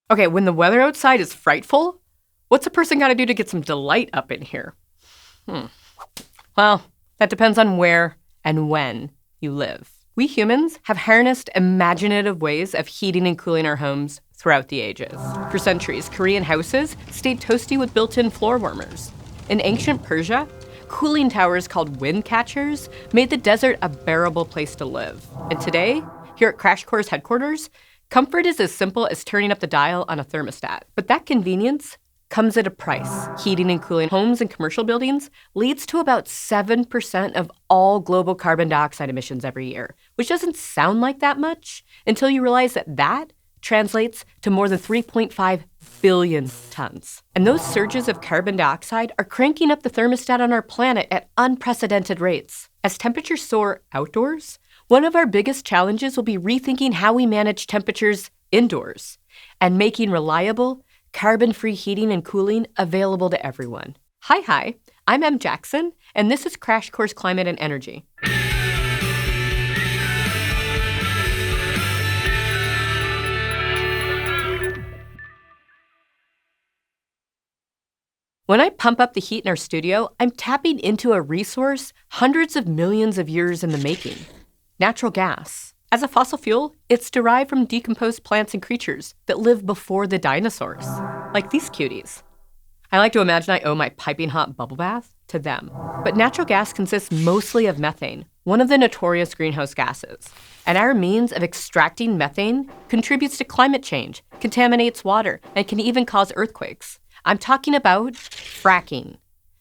Okay, when the weather outside is frightful, what's a person got to do to get some delight up in here? Well, that depends on where and when you live. We humans have harnessed imaginative ways of heating and cooling our homes throughout the ages. For centuries, Korean houses stayed toasty with built-in floor warmers. In ancient Persia, cooling towers called wind catchers made the desert a bearable place to live. And today, here at Crash Course headquarters, comfort is as simple as turning up the dial on a thermostat. But that convenience comes at a price. Heating and cooling homes and commercial buildings leads to about 7% of all global carbon dioxide emissions every year, which doesn't sound like that much until you realize that translates to more than 3.5 billion tons. And those surges of carbon dioxide are cranking up the thermostat on our planet at unprecedented rates. As temperatures soar outdoors, one of our biggest challenges will be rethinking how we manage temperatures indoors and making reliable, carbon-free heating and cooling available to everyone. Hi, I'm Em Jackson, and this is Crash Course Climate and Energy. When I pump up the heat in our studio, I'm tapping into a resource hundreds of millions of years in the making: natural gas. As a fossil fuel, it's derived from decomposed plants and creatures that lived before the dinosaurs, like these cuties. I like to imagine I owe my piping hot bubble bath to them. But natural gas consists mostly of methane, one of the notorious greenhouse gases. And our means of extracting methane contributes to climate change, contaminates water, and can even cause earthquakes. I'm talking about fracking.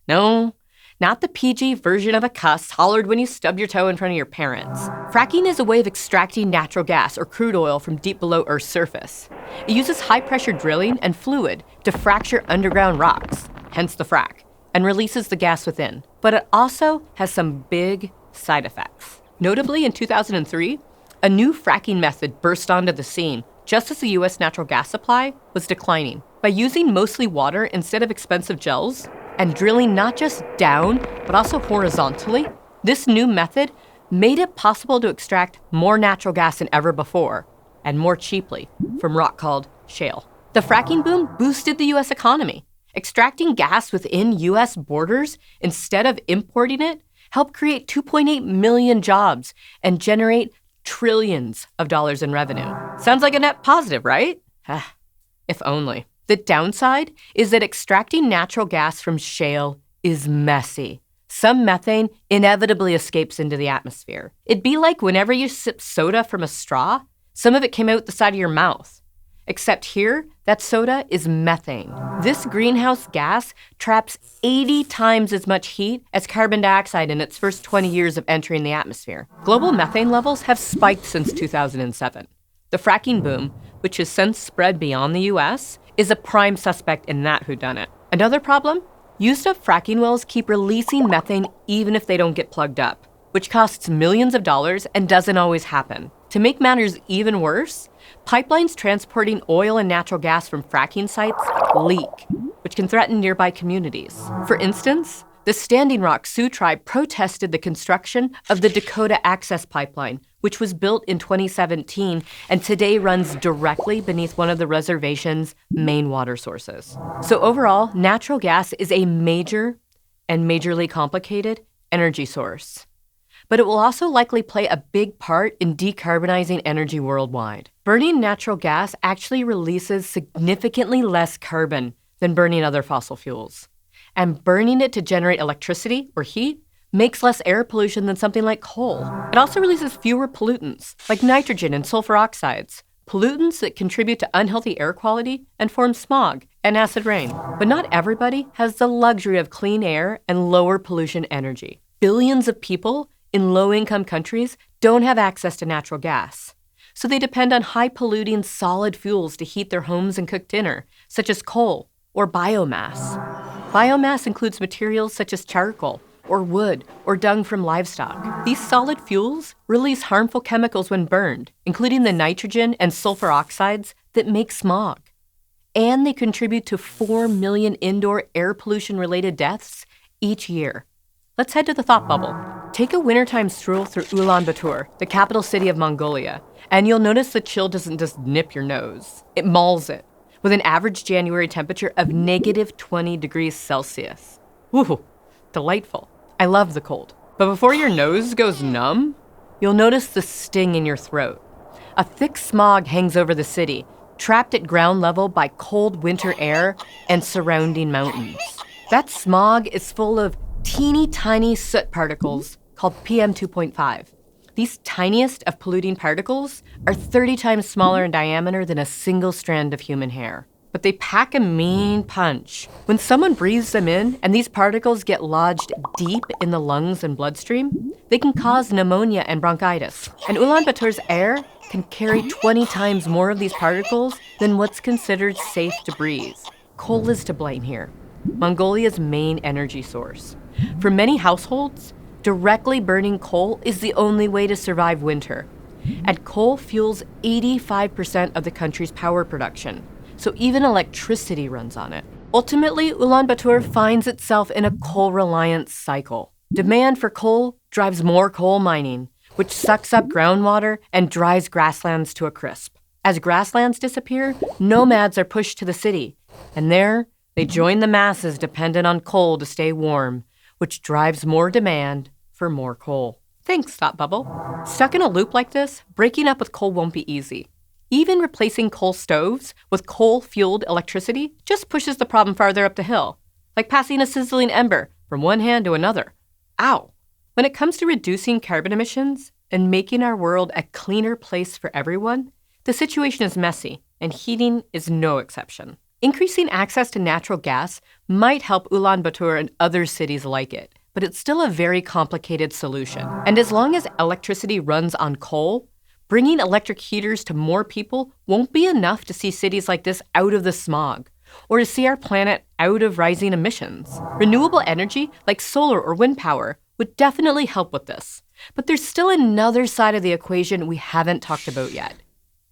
No, not the PG version of a cuss hollered when you stub your toe in front of your parents. Fracking is a way of extracting natural gas or crude oil from deep below Earth's surface. It uses high-pressure drilling and fluid to fracture underground rocks, hence the frack, and releases the gas within. But it also has some big side effects. Notably, in 2003, a new fracking method burst onto the scene just as the U.S. natural gas supply was declining. By using mostly water instead of expensive gels, and drilling not just down, but also horizontally, this new method made it possible to extract more natural gas than ever before, and more cheaply, from rock called shale. The fracking boom boosted the U.S. economy. Extracting gas within U.S. borders instead of importing it helped create 2.8 million jobs and generate trillions of dollars in revenue. Sounds like a net positive, right? If only. The downside is that extracting natural gas from shale is messy. Some methane inevitably escapes into the atmosphere. It'd be like whenever you sip soda from a straw, some of it came out the side of your mouth. Except here, that soda is methane. This greenhouse gas traps 80 times as much heat as carbon dioxide in its first 20 years of entering the atmosphere. Global methane levels have spiked since 2007. The fracking boom, which has since spread beyond the U.S., is a prime suspect in that whodunit. Another problem? Used-up fracking wells keep releasing methane even if they don't get plugged up, which costs millions of dollars and doesn't always happen. To make matters even worse, pipelines transporting oil and natural gas from fracking sites leak, which can threaten nearby communities. For instance, the Standing Rock Sioux tribe protested the construction of the Dakota Access Pipeline, which was built in 2017 and today runs directly beneath one of the reservation's main water sources. So overall, natural gas is a major and majorly complicated energy source. But it will also likely play a big part in decarbonizing energy worldwide. Burning natural gas actually releases significantly less carbon than burning other fossil fuels. And burning it to generate electricity or heat makes less air pollution than something like coal. It also releases fewer pollutants, like nitrogen and sulfur oxides, pollutants that contribute to unhealthy air quality and form smog and acid rain. But not everybody has the luxury of clean air and lower pollution energy. Billions of people in low-income countries don't have access to natural gas, so they depend on high-polluting solid fuels to heat their homes and cook dinner, such as coal or biomass. Biomass includes materials such as charcoal, or wood, or dung from livestock. These solid fuels release harmful chemicals when burned, including the nitrogen and sulfur oxides that make smog. And they contribute to 4 million indoor air pollution-related deaths each year. Let's head to the thought bubble. Take a wintertime stroll through Ulaanbaatar, the capital city of Mongolia, and you'll notice the chill doesn't just nip your nose. It mauls it. with an average January temperature of negative 20 degrees Celsius. Woo, delightful. I love the cold. But before your nose goes numb, you'll notice the sting in your throat. A thick smog hangs over the city, trapped at ground level by cold winter air and surrounding mountains. That smog is full of teeny tiny soot particles called PM 2.5. These tiniest of polluting particles are 30 times smaller in diameter than a single strand of human hair. But they pack a mean punch. When someone breathes them in and these particles get lodged deep in the lungs and bloodstream, they can cause pneumonia and bronchitis. And Ulaanbaatar's air can carry 20 times more of these particles than what's considered safe to breathe. Coal is to blame here, Mongolia's main energy source. For many households, directly burning coal is the only way to survive winter. And coal fuels 85% of the country's power production. So even electricity runs on it. Ultimately, Ulaanbaatar finds itself in a coal-reliant cycle. Demand for coal drives more coal mining, which sucks up groundwater and dries grasslands to a crisp. As grasslands disappear, nomads are pushed to the city, and there they join the masses dependent on coal to stay warm, which drives more demand for more coal. Thanks, Thought Bubble. Stuck in a loop like this, breaking up with coal won't be easy. Even replacing coal stoves with coal-fueled electricity just pushes the problem farther up the hill, like passing a sizzling ember from one hand to another. Ow! When it comes to reducing carbon emissions and making our world a cleaner place for everyone, the situation is messy, and heating is no exception. Increasing access to natural gas might help Ulaanbaatar and other cities like it, but it's still a very complicated solution. And as long as electricity runs on coal, bringing electric heaters to more people won't be enough to see cities like this out of the smog, or to see our planet out of rising emissions. Renewable energy, like solar or wind power, would definitely help with this. But there's still another side of the equation we haven't talked about yet.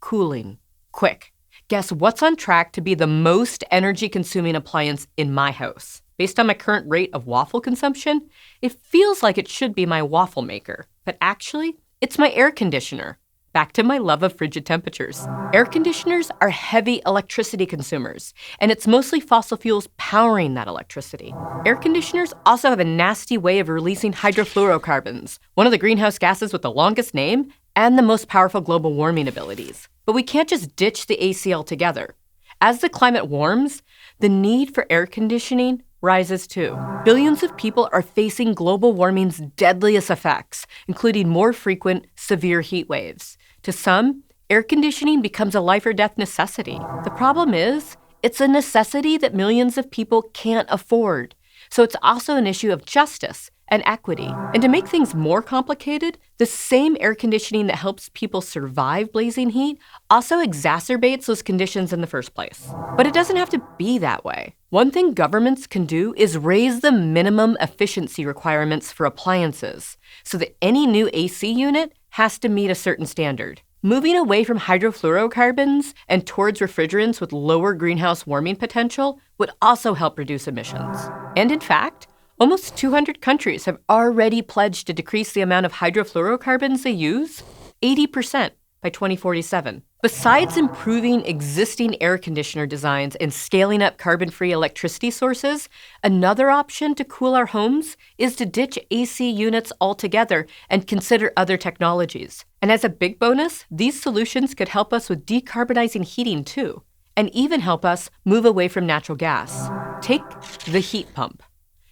Cooling. Quick, guess what's on track to be the most energy-consuming appliance in my house? Based on my current rate of waffle consumption, it feels like it should be my waffle maker. But actually, it's my air conditioner. Back to my love of frigid temperatures. Air conditioners are heavy electricity consumers, and it's mostly fossil fuels powering that electricity. Air conditioners also have a nasty way of releasing hydrofluorocarbons, one of the greenhouse gases with the longest name and the most powerful global warming abilities. But we can't just ditch the AC altogether. As the climate warms, the need for air conditioning rises too. Billions of people are facing global warming's deadliest effects, including more frequent, severe heat waves. To some, air conditioning becomes a life or death necessity. The problem is, it's a necessity that millions of people can't afford. So it's also an issue of justice and equity. And to make things more complicated, the same air conditioning that helps people survive blazing heat also exacerbates those conditions in the first place. But it doesn't have to be that way. One thing governments can do is raise the minimum efficiency requirements for appliances so that any new AC unit has to meet a certain standard. Moving away from hydrofluorocarbons and towards refrigerants with lower greenhouse warming potential would also help reduce emissions. And in fact, almost 200 countries have already pledged to decrease the amount of hydrofluorocarbons they use 80% by 2047. Besides improving existing air conditioner designs and scaling up carbon-free electricity sources, another option to cool our homes is to ditch AC units altogether and consider other technologies. And as a big bonus, these solutions could help us with decarbonizing heating too, and even help us move away from natural gas. Take the heat pump.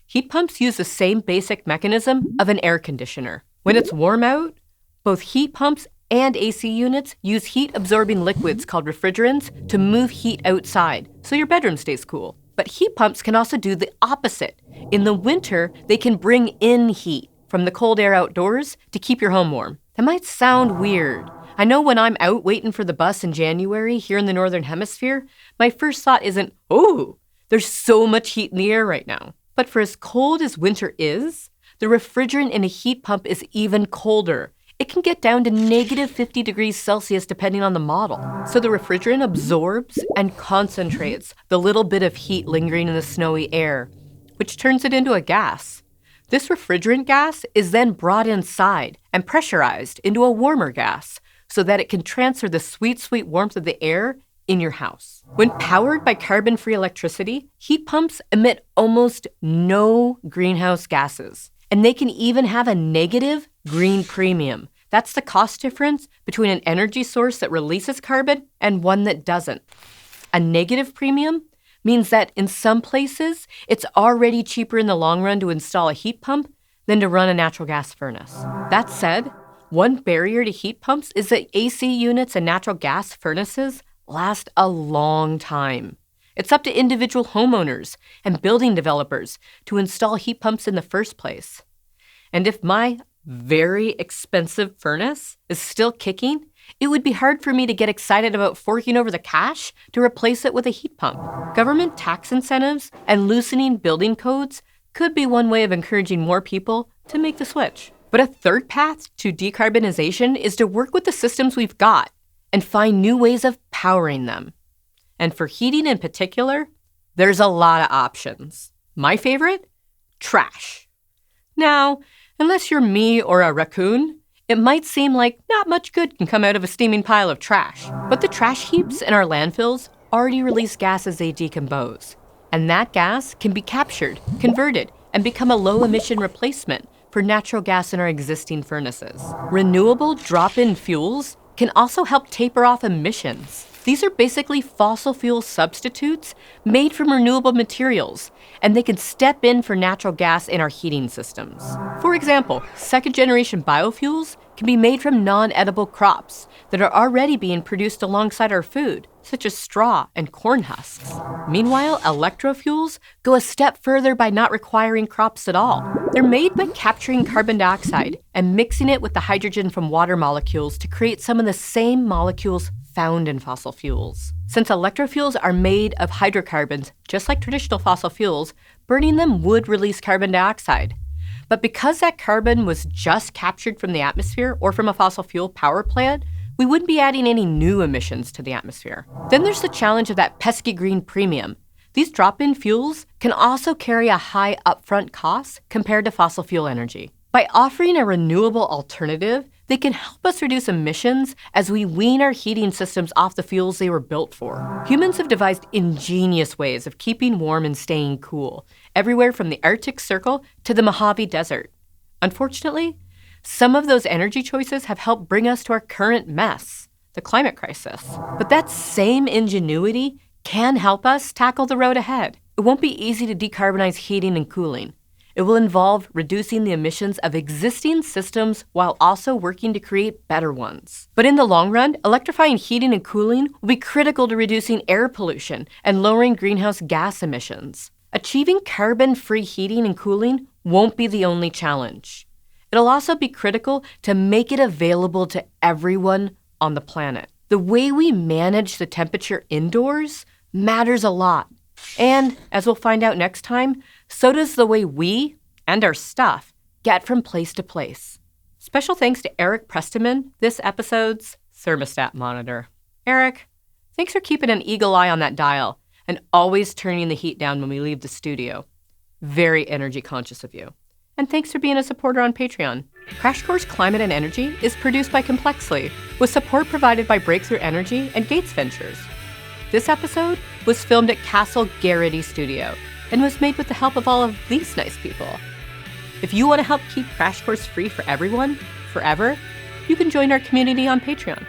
Heat pumps use the same basic mechanism of an air conditioner. When it's warm out, both heat pumps and AC units use heat-absorbing liquids called refrigerants to move heat outside, so your bedroom stays cool. But heat pumps can also do the opposite. In the winter, they can bring in heat from the cold air outdoors to keep your home warm. That might sound weird. I know when I'm out waiting for the bus in January here in the Northern Hemisphere, my first thought isn't, oh, there's so much heat in the air right now. But for as cold as winter is, the refrigerant in a heat pump is even colder. It can get down to negative 50 degrees Celsius depending on the model. So the refrigerant absorbs and concentrates the little bit of heat lingering in the snowy air, which turns it into a gas. This refrigerant gas is then brought inside and pressurized into a warmer gas so that it can transfer the sweet, sweet warmth of the air in your house. When powered by carbon-free electricity, heat pumps emit almost no greenhouse gases. And they can even have a negative green premium. That's the cost difference between an energy source that releases carbon and one that doesn't. A negative premium means that in some places, it's already cheaper in the long run to install a heat pump than to run a natural gas furnace. That said, one barrier to heat pumps is that AC units and natural gas furnaces last a long time. It's up to individual homeowners and building developers to install heat pumps in the first place. And if my very expensive furnace is still kicking, it would be hard for me to get excited about forking over the cash to replace it with a heat pump. Government tax incentives and loosening building codes could be one way of encouraging more people to make the switch. But a third path to decarbonization is to work with the systems we've got and find new ways of powering them. And for heating in particular, there's a lot of options. My favorite? Trash. Now, unless you're me or a raccoon, it might seem like not much good can come out of a steaming pile of trash. But the trash heaps in our landfills already release gas as they decompose. And that gas can be captured, converted, and become a low-emission replacement for natural gas in our existing furnaces. Renewable drop-in fuels can also help taper off emissions. These are basically fossil fuel substitutes made from renewable materials, and they can step in for natural gas in our heating systems. For example, second-generation biofuels can be made from non-edible crops that are already being produced alongside our food, such as straw and corn husks. Meanwhile, electrofuels go a step further by not requiring crops at all. They're made by capturing carbon dioxide and mixing it with the hydrogen from water molecules to create some of the same molecules found in fossil fuels. Since electrofuels are made of hydrocarbons, just like traditional fossil fuels, burning them would release carbon dioxide. But because that carbon was just captured from the atmosphere or from a fossil fuel power plant, we wouldn't be adding any new emissions to the atmosphere. Then there's the challenge of that pesky green premium. These drop-in fuels can also carry a high upfront cost compared to fossil fuel energy. By offering a renewable alternative, they can help us reduce emissions as we wean our heating systems off the fuels they were built for. Humans have devised ingenious ways of keeping warm and staying cool, everywhere from the Arctic Circle to the Mojave Desert. Unfortunately, some of those energy choices have helped bring us to our current mess, the climate crisis. But that same ingenuity can help us tackle the road ahead. It won't be easy to decarbonize heating and cooling. It will involve reducing the emissions of existing systems while also working to create better ones. But in the long run, electrifying heating and cooling will be critical to reducing air pollution and lowering greenhouse gas emissions. Achieving carbon-free heating and cooling won't be the only challenge. It'll also be critical to make it available to everyone on the planet. The way we manage the temperature indoors matters a lot. And, as we'll find out next time, so does the way we, and our stuff, get from place to place. Special thanks to Eric Presteman, this episode's thermostat monitor. Eric, thanks for keeping an eagle eye on that dial and always turning the heat down when we leave the studio. Very energy conscious of you. And thanks for being a supporter on Patreon. Crash Course Climate and Energy is produced by Complexly, with support provided by Breakthrough Energy and Gates Ventures. This episode was filmed at Castle Garrity Studio and was made with the help of all of these nice people. If you want to help keep Crash Course free for everyone, forever, you can join our community on Patreon.